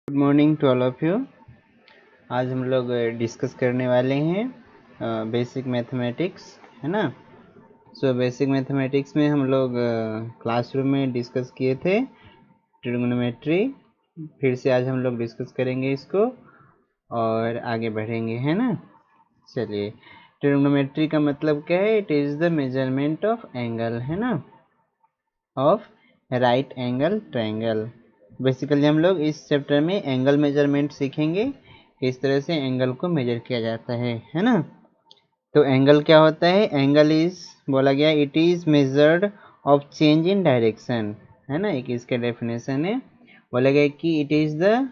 Good morning to all of you. आज हम लोग डिस्कस करने वाले हैं बेसिक मैथमेटिक्स, है ना। बेसिक मैथमेटिक्स में हम लोग क्लासरूम में डिस्कस किए थे ट्रिग्नोमेट्री। फिर से आज हम लोग डिस्कस करेंगे इसको और आगे बढ़ेंगे, है ना। चलिए, ट्रिग्नोमेट्री का मतलब क्या है? It is the measurement of angle, है ना, of right angle triangle. Basically हम लोग इस चैप्टर में एंगल मेजरमेंट सीखेंगे, किस तरह से एंगल को मेजर किया जाता है ना। तो एंगल क्या होता है? एंगल इज बोला गया it is measured of change in direction, है ना। एक इसका डेफिनेशन है, बोला गया कि it is the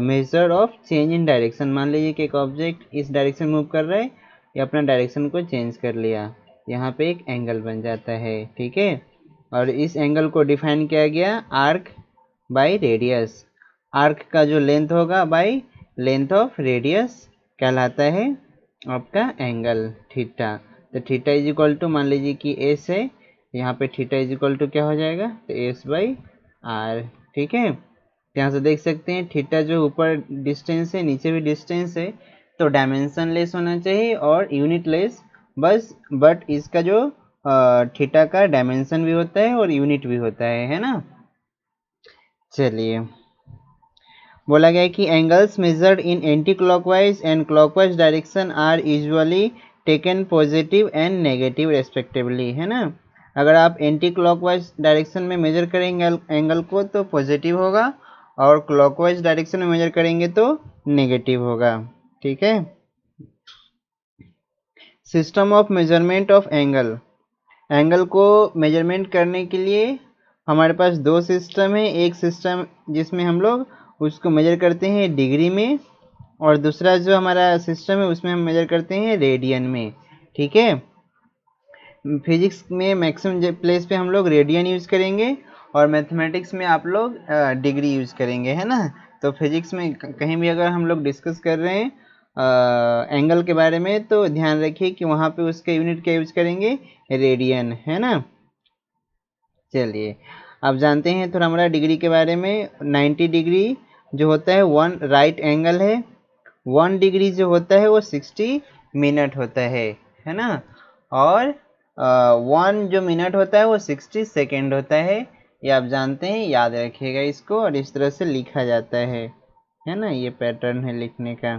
measure of change in direction. मान लीजिए कि एक ऑब्जेक्ट इस डायरेक्शन मूव कर रहा है, या अपना डायरेक्शन को चेंज कर लिया, यहाँ पे एक एंगल बन जाता है, ठीक है। और इस एंगल को डिफाइन किया गया आर्क बाय रेडियस। आर्क का जो लेंथ होगा बाय लेंथ ऑफ रेडियस कहलाता है आपका एंगल थीटा। तो थीटा इज इक्वल टू, मान लीजिए कि एस है, यहाँ पे थीटा इज इक्वल टू क्या हो जाएगा? तो एस बाई आर, ठीक है। यहाँ से देख सकते हैं थीटा जो ऊपर डिस्टेंस है, नीचे भी डिस्टेंस है, तो डायमेंशन लेस होना चाहिए और यूनिट लेस बस। बट इसका जो थीटा का डायमेंशन भी होता है और यूनिट भी होता है ना। चलिए, बोला गया है कि angles measured in anti clockwise and clockwise direction are usually taken positive and negative respectively, है ना। अगर आप एंटी क्लॉकवाइज डायरेक्शन में मेजर करेंगे एंगल को तो पॉजिटिव होगा, और क्लॉकवाइज डायरेक्शन में मेजर करेंगे तो नेगेटिव होगा, ठीक है। System of measurement of angle. Angle को मेजरमेंट करने के लिए हमारे पास दो सिस्टम है। एक सिस्टम जिसमें हम लोग उसको मेजर करते हैं डिग्री में, और दूसरा जो हमारा सिस्टम है उसमें हम मेजर करते हैं रेडियन में, ठीक है। फिजिक्स में मैक्सिमम प्लेस पे हम लोग रेडियन यूज करेंगे, और मैथमेटिक्स में आप लोग डिग्री यूज करेंगे, है ना। तो फिजिक्स में कहीं भी अगर हम लोग डिस्कस कर रहे हैं एंगल के बारे में, तो ध्यान रखिए कि वहाँ पे उसका यूनिट क्या यूज करेंगे? रेडियन, है ना। चलिए, आप जानते हैं थोड़ा हमारा डिग्री के बारे में। 90 डिग्री जो होता है वन राइट एंगल है। 1 डिग्री जो होता है वो 60 मिनट होता है ना। और 1 जो मिनट होता है वो 60 सेकेंड होता है। ये आप जानते हैं, याद रखिएगा इसको, और इस तरह से लिखा जाता है ना। ये पैटर्न है लिखने का।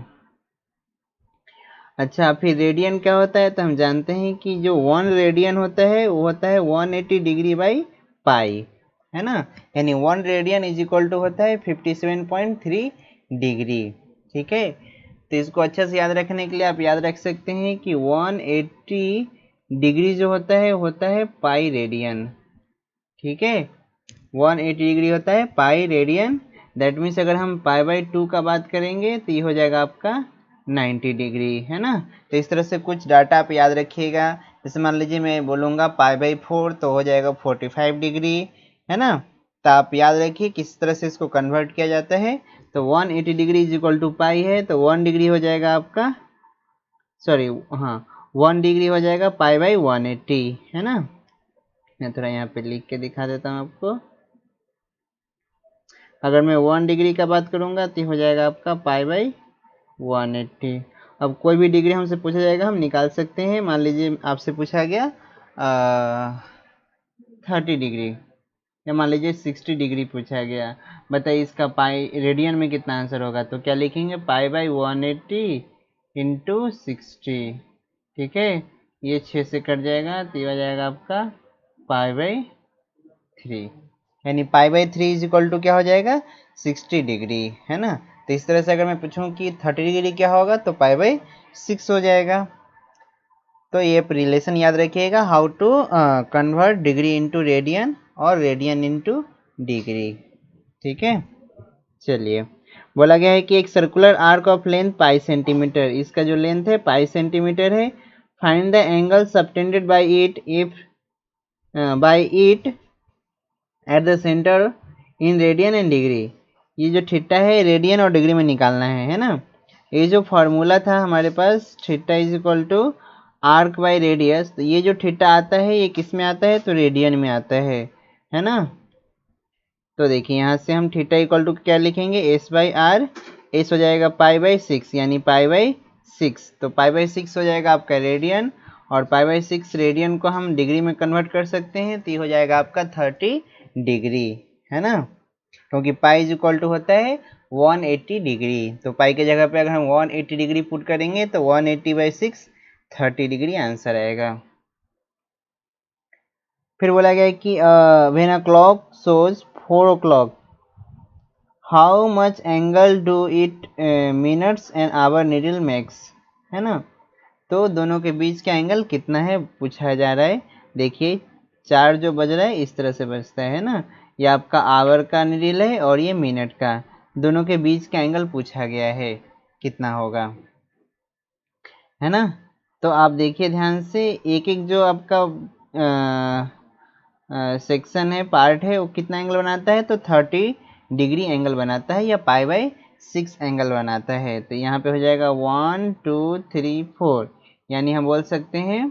अच्छा, फिर रेडियन क्या होता है? तो हम जानते हैं कि जो 1 रेडियन होता है वो होता है 180 डिग्री बाई पाई, है ना। यानी 1 रेडियन इज इक्वल टू होता है 57.3 डिग्री, ठीक है। तो इसको अच्छे से याद रखने के लिए आप याद रख सकते हैं कि 180 डिग्री जो होता है पाई रेडियन, ठीक है। 180 डिग्री होता है पाई रेडियन। दैट मीन्स अगर हम पाई बाई 2 का बात करेंगे तो ये हो जाएगा आपका 90 डिग्री, है ना। तो इस तरह से कुछ डाटा आप याद रखिएगा। जैसे मान लीजिए मैं बोलूँगा पाई बाई 4 तो हो जाएगा 45 डिग्री, है ना। तो आप याद रखिए किस तरह से इसको कन्वर्ट किया जाता है। तो 180 डिग्री इज इक्वल टू पाई है, तो 1 डिग्री हो जाएगा आपका, सॉरी, हाँ, 1 डिग्री हो जाएगा पाई बाई 180, है ना। मैं थोड़ा यहाँ पे लिख के दिखा देता हूँ आपको। अगर मैं 1 डिग्री का बात करूँगा तो हो जाएगा आपका पाई बाई 180। अब कोई भी डिग्री हमसे पूछा जाएगा हम निकाल सकते हैं। मान लीजिए आपसे पूछा गया 30 डिग्री, या मान लीजिए 60 डिग्री पूछा गया, बताइए इसका पाई रेडियन में कितना आंसर होगा? तो क्या लिखेंगे? पाई बाई 180 इंटू 60, ठीक है। ये 6 से कट जाएगा तो ये हो जाएगा आपका पाई बाई 3, यानी pi by 3 is equal to क्या हो जाएगा? 60 डिग्री, है ना। तो इस तरह से अगर मैं पूछूं कि 30 डिग्री क्या होगा, तो पाई बाई 6 हो जाएगा। तो ये रिलेशन याद रखिएगा, how to convert degree into radian और रेडियन इंटू डिग्री, ठीक है। चलिए, बोला गया है कि एक circular arc of length pi centimetre, इसका जो लेंथ है पाई सेंटीमीटर है। Find the angle subtended by it if by it at the centre in radian and degree. ये जो थीटा है रेडियन और डिग्री में निकालना है ना। ये जो फॉर्मूला था हमारे पास, theta is equal to arc by radius, तो ये जो थीटा आता है ये किस में आता है? तो रेडियन में आता है ना। तो देखिए यहाँ से हम थीटा इक्वल टू क्या लिखेंगे, एस बाई आर, एस हो जाएगा पाई बाई सिक्स यानी पाई बाई सिक्स, तो पाई बाई सिक्स हो जाएगा आपका रेडियन, और पाई बाई सिक्स रेडियन को हम डिग्री में कन्वर्ट कर सकते हैं, तो ये हो जाएगा आपका 30 डिग्री, है ना, क्योंकि पाई इज इक्वल टू होता है 180 डिग्री, तो पाई के जगह पे अगर हम 180 डिग्री पुट करेंगे तो 180 बाई सिक्स 30 डिग्री आंसर आएगा। फिर बोला गया है कि when a clock shows 4 o'clock how much angle do it minutes and hour needle makes, है ना, तो दोनों के बीच का एंगल कितना है पूछा जा रहा है। देखिए चार जो बज रहा है इस तरह से बजता है ना, ये आपका आवर का नीडल है और ये मिनट का, दोनों के बीच का एंगल पूछा गया है कितना होगा, है ना। तो आप देखिए ध्यान से, एक एक जो आपका सेक्शन है, पार्ट है, वो कितना एंगल बनाता है, तो 30 डिग्री एंगल बनाता है या पाई बाई सिक्स एंगल बनाता है। तो यहाँ पे हो जाएगा 1 2 3 4, यानी हम बोल सकते हैं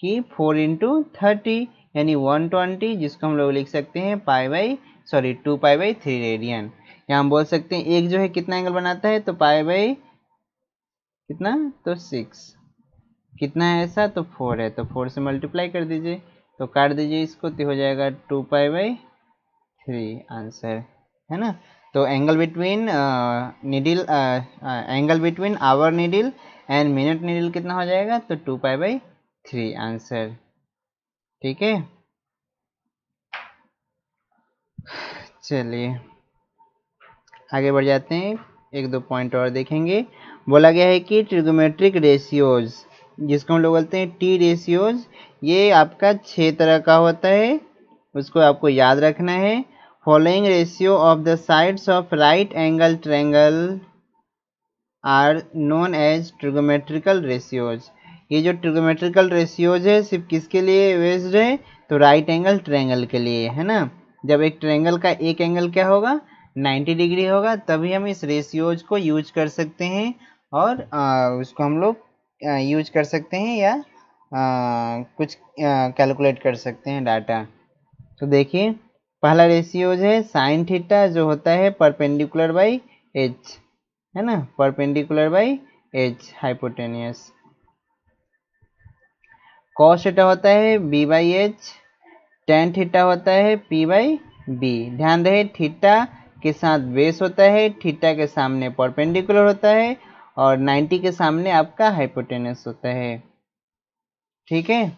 कि 4 इंटू 30 यानी 120, जिसको हम लोग लिख सकते हैं pi by 2 pi by 3 radian. यहाँ हम बोल सकते हैं एक जो है कितना एंगल बनाता है, तो पाई बाई कितना, तो 6, कितना है ऐसा, तो 4 है, तो 4 से मल्टीप्लाई कर दीजिए, तो काट दीजिए इसको, तो हो जाएगा 2 पाई बाई 3 आंसर, है ना। तो angle between needle, angle between hour needle and minute needle कितना हो जाएगा, तो 2 पाई बाई 3 आंसर, ठीक है। चलिए आगे बढ़ जाते हैं, एक दो पॉइंट और देखेंगे। बोला गया है कि ट्रिगोमेट्रिक रेशियोज, जिसको हम लोग बोलते हैं टी रेशियोज, ये आपका 6 तरह का होता है, उसको आपको याद रखना है। Following ratio of the sides of right angle triangle are known as trigonometrical ratios. ये जो ट्रिगोमेट्रिकल रेशियोज है सिर्फ किसके लिए बेस्ड है, तो राइट एंगल ट्रायंगल के लिए, है ना। जब एक ट्रायंगल का एक एंगल क्या होगा, 90 डिग्री होगा, तभी हम इस रेशियोज को यूज कर सकते हैं, और उसको हम लोग यूज कर सकते हैं, या कुछ कैलकुलेट कर सकते हैं डाटा। तो देखिए पहला रेशियोज है साइन थीटा, जो होता है परपेंडिकुलर बाई एच, है ना, perpendicular by H hypotenuse. Cos theta होता है B by H, tan theta होता है पी बाई बी। ध्यान रहे थीटा के साथ बेस होता है, थीटा के सामने परपेंडिकुलर होता है, और 90 के सामने आपका हाइपोटेनस होता है, ठीक है।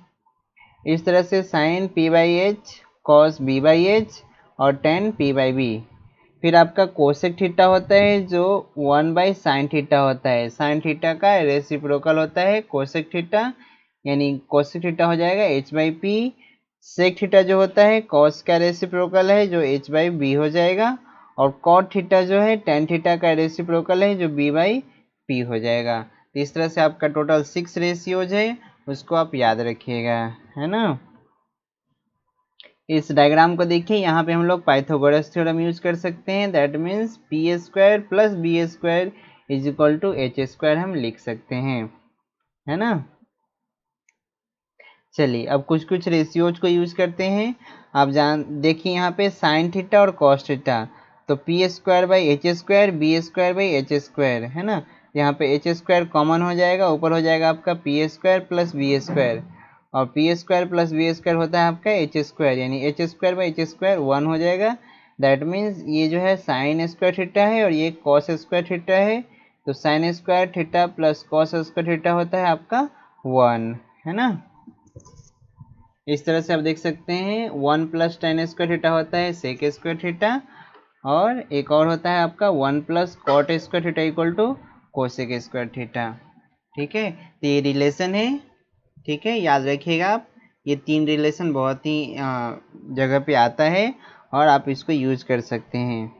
इस तरह से sine P by H, cos B by H, और टेन पी बाई बी। फिर आपका कोसेक थीटा होता है जो 1 बाई साइन थीटा होता है, साइन थीटा का रेसिप्रोकल होता है कोसेक थीटा, यानी कोसेक थीटा हो जाएगा H by P. Sec theta जो होता है कॉस का रेसिप्रोकल है जो एच बाई बी हो जाएगा, और कॉट थीटा जो है टेन थीटा का रेसिप्रोकल है जो बी बाई पी हो जाएगा। तो इस तरह से आपका टोटल 6 रेशियोज है, उसको आप याद रखिएगा, है ना। इस डायग्राम को देखिए, यहाँ पे हम लोग पाइथागोरस थ्योरम यूज कर सकते हैं, that means P square plus B square is equal to H square हम लिख सकते हैं, है ना। चलिए अब कुछ कुछ रेशियोज को यूज करते हैं। आप जान देखिए यहाँ पे साइन थीटा और कॉस थीटा, तो P square by H square, B square by H square, है ना। यहाँ पे एच स्क्वायर कॉमन हो जाएगा, ऊपर हो जाएगा आपका p square plus B square, और p square plus B square होता है आपका एच स्क्वायर, यानी h square by H square 1 हो जाएगा। दैट मीन्स ये जो है साइन स्क्वायर थीटा है और ये कॉस स्क्वायर थीटा है, तो sine square theta plus cos square theta होता है आपका 1, है ना। इस तरह से आप देख सकते हैं 1 प्लस टेन स्क्वायर थीटा होता है सेक स्क्वायर थीटा, और एक और होता है आपका 1 plus cot square theta equal to cosec square theta, ठीक है। तो ये रिलेशन है, ठीक है, याद रखिएगा आप, ये तीन रिलेशन बहुत ही जगह पे आता है और आप इसको यूज कर सकते हैं।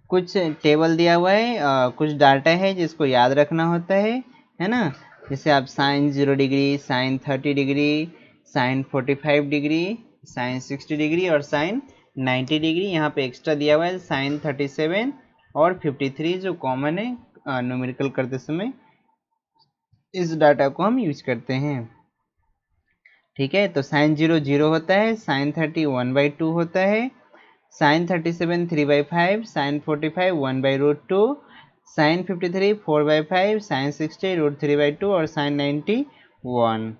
कुछ टेबल दिया हुआ है, कुछ डाटा है जिसको याद रखना होता है ना। जैसे आप sine 0 degree, sine 30 degree, sine 45 degree, sine 60 degree और साइन 90 डिग्री। यहाँ पे एक्स्ट्रा दिया हुआ है साइन 37 और 53 जो कॉमन है न्यूमेरिकल करते समय, इस डाटा को हम यूज करते हैं, ठीक है। तो साइन 0 0 होता है, साइन 30 1/2 होता है, साइन 37 3/5, साइन 45 1/√2, साइन 53 4/5, साइन 60 √3/2 और साइन 90 1।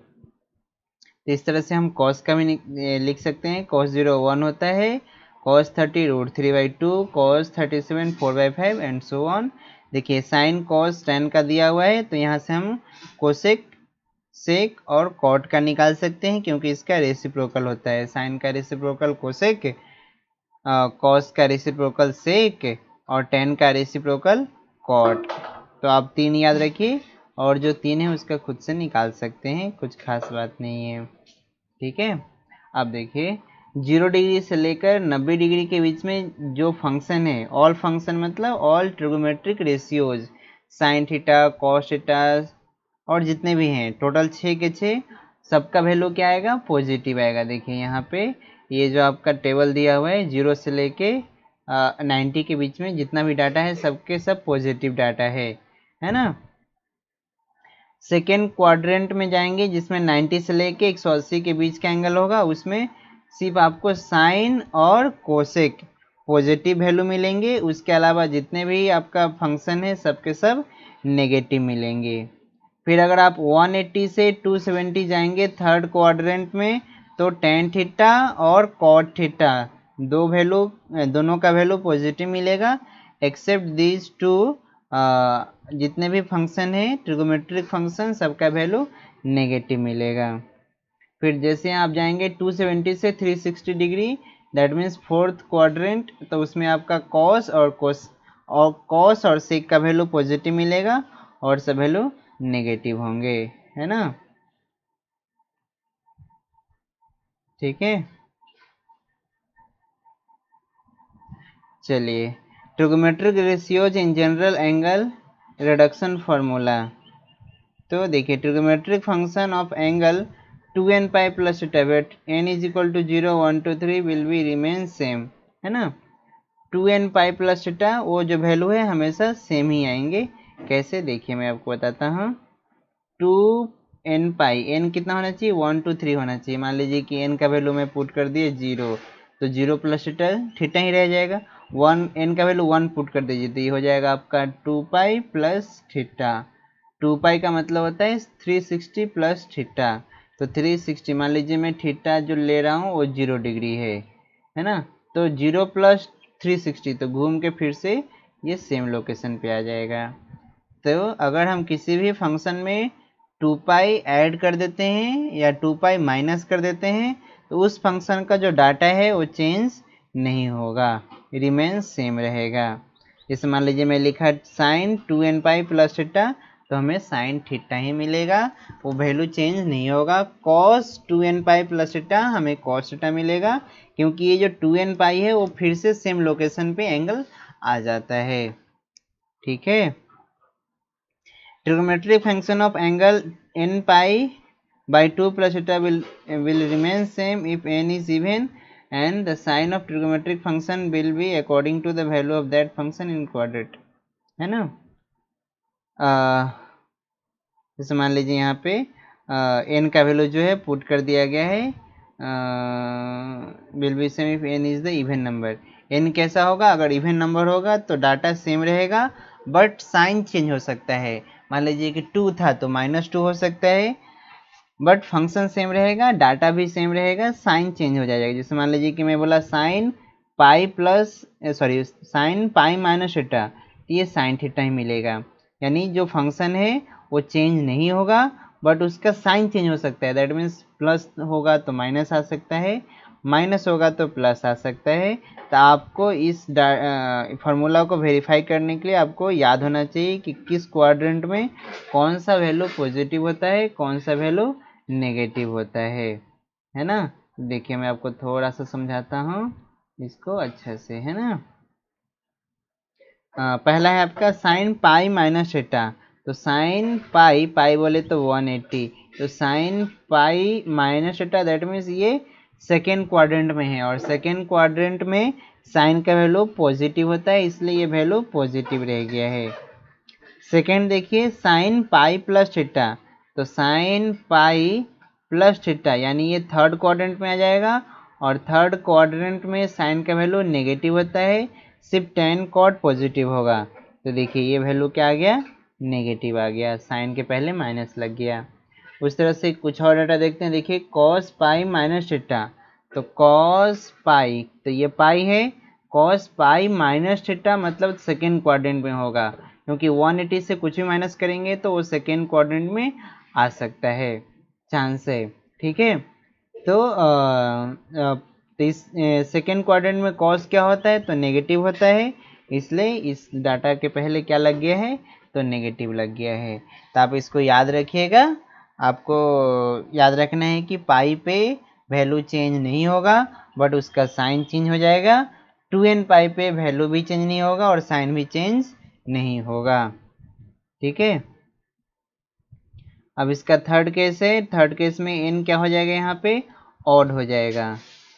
तो इस तरह से हम कॉस का भी लिख सकते हैं। कॉस 0 1 होता है, cos 30 √3/2, cos 37 4/5 and so on. देखिए साइन कॉस टेन का दिया हुआ है, तो यहाँ से हम कोसेक, सेक और कॉट का निकाल सकते हैं, क्योंकि इसका रेसिप्रोकल होता है। साइन का रेसिप्रोकल कोसेक, कॉस का रेसिप्रोकल सेक और टेन का रेसिप्रोकल कॉट। तो आप 3 याद रखिए, और जो 3 है उसका खुद से निकाल सकते हैं, कुछ खास बात नहीं है। ठीक है। अब देखिए 0 डिग्री से लेकर 90 डिग्री के बीच में जो फंक्शन है, ऑल फंक्शन मतलब all trigonometric ratios, sign theta, cos theta और जितने भी हैं, टोटल 6 के 6, सबका वैल्यू क्या आएगा? पॉजिटिव आएगा। देखिए यहाँ पे ये जो आपका टेबल दिया हुआ है, 0 से लेके 90 के बीच में जितना भी डाटा है सबके सब पॉजिटिव डाटा है ना। सेकेंड क्वाड्रेंट में जाएंगे, जिसमें 90 से लेके 180 के बीच का एंगल होगा, उसमें सिर्फ आपको साइन और कोसेक पॉजिटिव वैल्यू मिलेंगे। उसके अलावा जितने भी आपका फंक्शन है सबके सब नेगेटिव मिलेंगे। फिर अगर आप 180 से 270 जाएंगे थर्ड क्वाड्रेंट में, तो टेन थीटा और कॉट थीटा दोनों का वैल्यू पॉजिटिव मिलेगा, एक्सेप्ट दीज टू, जितने भी फंक्शन है ट्रिगोमेट्रिक फंक्शन सबका वैल्यू नेगेटिव मिलेगा। फिर जैसे आप जाएंगे 270 से 360 degree, that means fourth quadrant, तो उसमें आपका कॉस और सेक का वैल्यू पॉजिटिव मिलेगा और सब वैल्यू नेगेटिव होंगे, है ना। ठीक है। चलिए trigonometric ratios in general angle reduction formula. तो देखिए trigonometric function of angle 2n pi plus theta where n is equal to 0 1 2 3 will be remain same, है ना। 2n पाई प्लस थीटा वो जो वैल्यू है हमेशा सेम ही आएंगे। कैसे? देखिए मैं आपको बताता हूँ। 2n पाई, n कितना होना चाहिए? 1 2 3 होना चाहिए। मान लीजिए कि n का वैल्यू मैं पुट कर दिए 0, तो 0 प्लस थीटा थीटा ही रह जाएगा। 1 n का वैल्यू 1 पुट कर दीजिए, तो ये हो जाएगा आपका 2 पाई प्लस थीटा। 2 पाई का मतलब होता है 360 प्लस थीटा। तो 360, मान लीजिए मैं थीटा जो ले रहा हूँ वो 0 डिग्री है ना। तो 0 प्लस 360, तो घूम के फिर से ये सेम लोकेशन पे आ जाएगा। तो अगर हम किसी भी फंक्शन में 2 पाई ऐड कर देते हैं या 2 पाई माइनस कर देते हैं, तो उस फंक्शन का जो डाटा है वो चेंज नहीं होगा, रिमेन सेम रहेगा। जैसे मान लीजिए मैं लिखा sign 2n pi plus theta, तो हमें साइन थीटा ही मिलेगा, वो वैल्यू चेंज नहीं होगा। Cos 2n pi plus theta, हमें कॉस थीटा मिलेगा, क्योंकि ये जो 2n पाई है वो फिर से सेम लोकेशन पे एंगल आ जाता है। ठीक है। Trigonometric function of angle n pi by 2 plus theta will remain same if n is even, and the sign of trigonometric function will be according to the value of that function in quadrant, है ना। जैसे मान लीजिए यहाँ पे n का value जो है पुट कर दिया गया है, will be same if n is the even number. n कैसा होगा? अगर इवन नंबर होगा तो डाटा सेम रहेगा, बट साइन चेंज हो सकता है। मान लीजिए कि 2 था तो -2 हो सकता है, बट फंक्शन सेम रहेगा, डाटा भी सेम रहेगा, साइन चेंज हो जाएगा। जैसे मान लीजिए कि मैं बोला sine pi sine pi minus theta, तो ये साइन थीटा ही मिलेगा। यानी जो फंक्शन है वो चेंज नहीं होगा, बट उसका साइन चेंज हो सकता है। दैट मीन्स प्लस होगा तो माइनस आ सकता है, माइनस होगा तो प्लस आ सकता है। तो आपको इस फार्मूला को वेरीफाई करने के लिए आपको याद होना चाहिए कि किस क्वाड्रेंट में कौन सा वैल्यू पॉजिटिव होता है, कौन सा वैल्यू नेगेटिव होता है ना। देखिए मैं आपको थोड़ा सा समझाता हूँ इसको अच्छे से, है ना। पहला है आपका साइन पाई माइनस थीटा। तो साइन पाई, पाई बोले तो 180, तो sine pi minus theta that means ये सेकेंड क्वाड्रेंट में है, और सेकेंड क्वाड्रेंट में साइन का वैल्यू पॉजिटिव होता है, इसलिए ये वैल्यू पॉजिटिव रह गया है। सेकेंड देखिए साइन पाई प्लस थीटा, तो साइन पाई प्लस थीटा, यानी ये थर्ड क्वाड्रेंट में आ जाएगा और थर्ड क्वाड्रेंट में साइन का वैल्यू नेगेटिव होता है, सिर्फ टेन कॉट पॉजिटिव होगा। तो देखिए ये वैल्यू क्या आ गया, नेगेटिव आ गया, साइन के पहले माइनस लग गया। उस तरह से कुछ और डाटा देखते हैं। देखिए कॉस पाई माइनस थीटा, तो कॉस पाई, तो ये पाई है, कॉस पाई माइनस थीटा मतलब सेकेंड क्वाड्रेंट में होगा, क्योंकि 180 से कुछ भी माइनस करेंगे तो वो सेकेंड क्वाड्रेंट में आ सकता है, चांस है। ठीक है, तो इस सेकेंड क्वाड्रेंट में कॉस क्या होता है, तो नेगेटिव होता है, इसलिए इस डाटा के पहले क्या लग गया है, तो नेगेटिव लग गया है। तो आप इसको याद रखिएगा, आपको याद रखना है कि पाई पे वैल्यू चेंज नहीं होगा, बट उसका साइन चेंज हो जाएगा। 2n पाई पे वैल्यू भी चेंज नहीं होगा और साइन भी चेंज नहीं होगा। ठीक है, अब इसका थर्ड केस है। थर्ड केस में n क्या हो जाएगा, यहाँ पे ऑड हो जाएगा,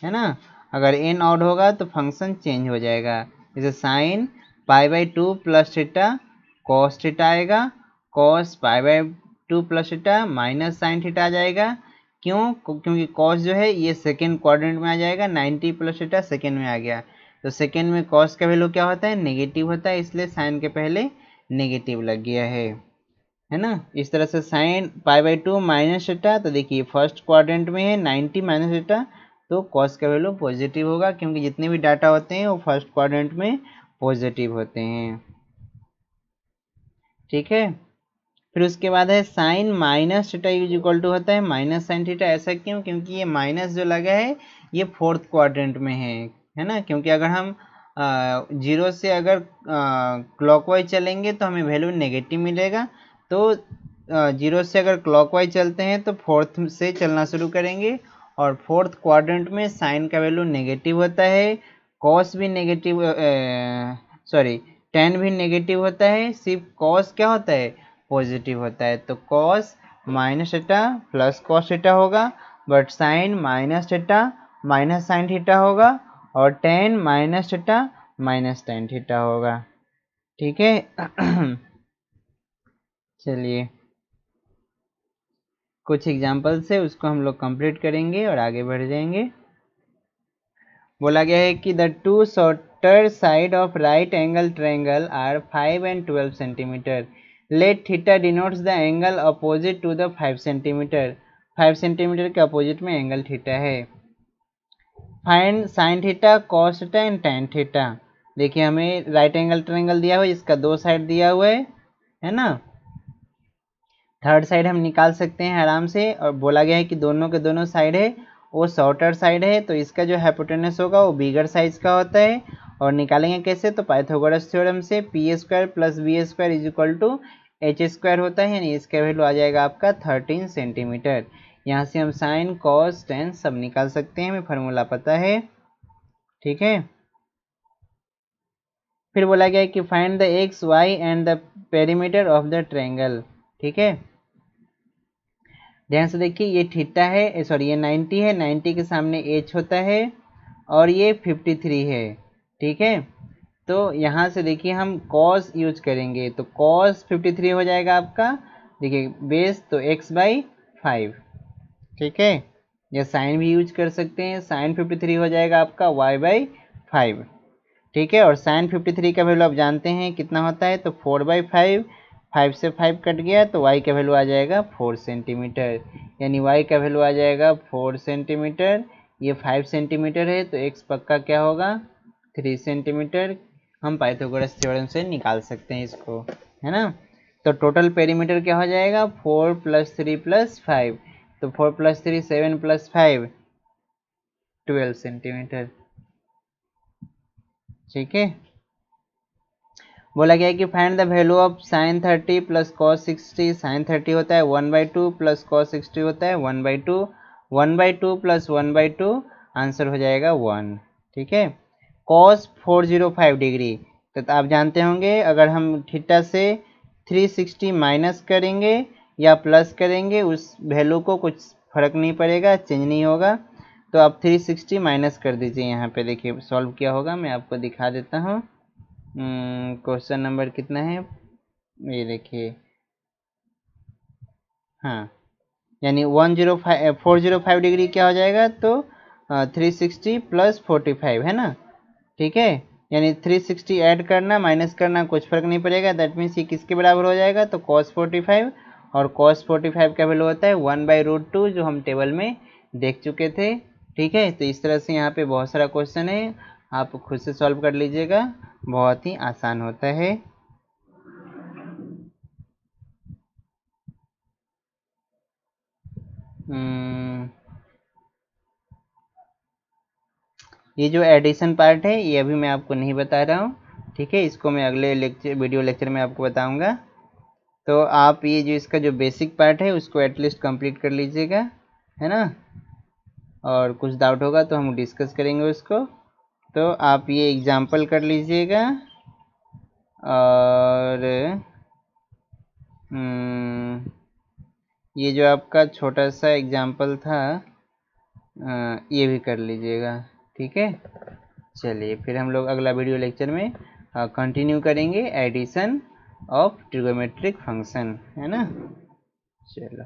है ना। अगर n ऑड होगा तो फंक्शन चेंज हो जाएगा। जैसे sin pi by two plus theta cos theta आएगा, cos pi by two plus theta minus sin theta आ जाएगा। क्यों, क्योंकि कॉस जो है ये सेकेंड क्वाड्रेंट में आ जाएगा, 90 प्लस थीटा सेकेंड में आ गया, तो सेकेंड में कॉस का वैल्यू क्या होता है, नेगेटिव होता है, इसलिए साइन के पहले नेगेटिव लग गया है ना। इस तरह से sign pi by to minus theta, तो देखिए फर्स्ट क्वाड्रेंट में है 90 माइनस थीटा, तो कॉस का वैल्यू पॉजिटिव होगा, क्योंकि जितने भी डाटा होते हैं वो फर्स्ट क्वाड्रेंट में पॉजिटिव होते हैं। ठीक है, फिर उसके बाद है sine minus theta is equal to होता है माइनस साइन थीटा। ऐसा क्यों, क्योंकि ये माइनस जो लगा है ये फोर्थ क्वाड्रेंट में है ना। क्योंकि अगर हम जीरो से अगर क्लॉकवाइज चलेंगे तो हमें वैल्यू नेगेटिव मिलेगा, तो जीरो से अगर क्लॉकवाइज चलते हैं तो फोर्थ से चलना शुरू करेंगे, और फोर्थ क्वाड्रेंट में साइन का वैल्यू नेगेटिव होता है, कॉस भी नेगेटिव, सॉरी टेन भी नेगेटिव होता है, सिर्फ कॉस क्या होता है, पॉजिटिव होता है। तो cos minus theta plus cos theta होगा, but sin minus theta minus sin theta होगा, और tan minus theta minus tan theta होगा। ठीक है चलिए कुछ एग्जाम्पल से उसको हम लोग कंप्लीट करेंगे और आगे बढ़ जाएंगे। बोला गया है कि the two shorter side of right angle triangle are 5 and 12 centimetre, let theta denotes the angle opposite to the 5 centimetre. 5 centimetre के अपोजिट में एंगल थीटा है। Find sine theta cos theta and tan theta. देखिए हमें right angle triangle दिया हुआ है, इसका दो साइड दिया हुआ है ना। थर्ड साइड हम निकाल सकते हैं आराम से, और बोला गया है कि दोनों के दोनों साइड है वो शॉर्टर साइड है, तो इसका जो हाइपोटेनस होगा वो बिगर साइज का होता है। और निकालेंगे कैसे, तो पाइथागोरस थ्योरम से P square plus B square is equal to H square होता है, यानी इसका वैल्यू आ जाएगा आपका 13 सेंटीमीटर। यहाँ से हम साइन कॉस टेन सब निकाल सकते हैं, हमें फार्मूला पता है। ठीक है, फिर बोला गया है कि find the X Y and the perimeter of the triangle. ठीक है, ध्यान से देखिए ये थीटा है, सॉरी ये 90 है, 90 के सामने h होता है, और ये 53 है। ठीक है, तो यहाँ से देखिए हम cos यूज करेंगे, तो cos 53 हो जाएगा आपका, देखिए बेस तो x बाई 5। ठीक है, या साइन भी यूज कर सकते हैं, साइन 53 हो जाएगा आपका y बाई 5। ठीक है, और साइन 53 का वैल्यू आप जानते हैं कितना होता है, तो 4/5, 5 से 5 कट गया तो y का वैल्यू आ जाएगा 4 सेंटीमीटर, यानी y का वैल्यू आ जाएगा 4 सेंटीमीटर। ये 5 सेंटीमीटर है तो x पक्का क्या होगा, 3 सेंटीमीटर। हम पाइथागोरस थ्योरम से निकाल सकते हैं इसको, है ना। तो टोटल पेरीमीटर क्या हो जाएगा, 4 + 3 + 5, तो 4 + 3 7 + 5 12 सेंटीमीटर। ठीक है, बोला गया है कि find the value of sine 30 plus cos 60। Sine 30 होता है 1/2 प्लस कॉस 60 होता है 1/2, 1/2 प्लस 1/2 आंसर हो जाएगा 1। ठीक है, कॉस 405 डिग्री, तो आप जानते होंगे अगर हम थीटा से 360 माइनस करेंगे या प्लस करेंगे उस वैल्यू को कुछ फर्क नहीं पड़ेगा, चेंज नहीं होगा। तो आप 360 माइनस कर दीजिए, यहाँ पे देखिए सॉल्व किया होगा, मैं आपको दिखा देता हूँ। क्वेश्चन नंबर कितना है, ये देखिए, हाँ यानी 405 डिग्री क्या हो जाएगा, तो 360 प्लस 45 है ना, ठीक है। यानी 360 ऐड करना माइनस करना कुछ फर्क नहीं पड़ेगा, दैट मीन्स ये किसके बराबर हो जाएगा, तो cos 45, और cos 45 का वैल्यू होता है 1/√2 जो हम टेबल में देख चुके थे, ठीक है। तो इस तरह से यहाँ पे बहुत सारा क्वेश्चन है, आप खुद से सॉल्व कर लीजिएगा, बहुत ही आसान होता है। ये जो एडिशन पार्ट है ये अभी मैं आपको नहीं बता रहा हूँ, ठीक है, इसको मैं अगले वीडियो लेक्चर में आपको बताऊँगा। तो आप ये जो इसका जो बेसिक पार्ट है उसको एटलीस्ट कंप्लीट कर लीजिएगा, है ना, और कुछ डाउट होगा तो हम डिस्कस करेंगे उसको। तो आप ये एग्जाम्पल कर लीजिएगा, और ये जो आपका छोटा सा एग्जाम्पल था ये भी कर लीजिएगा, ठीक है। चलिए फिर हम लोग अगला वीडियो लेक्चर में कंटिन्यू करेंगे एडिशन ऑफ ट्रिगोमेट्रिक फंक्शन, है ना। चलो।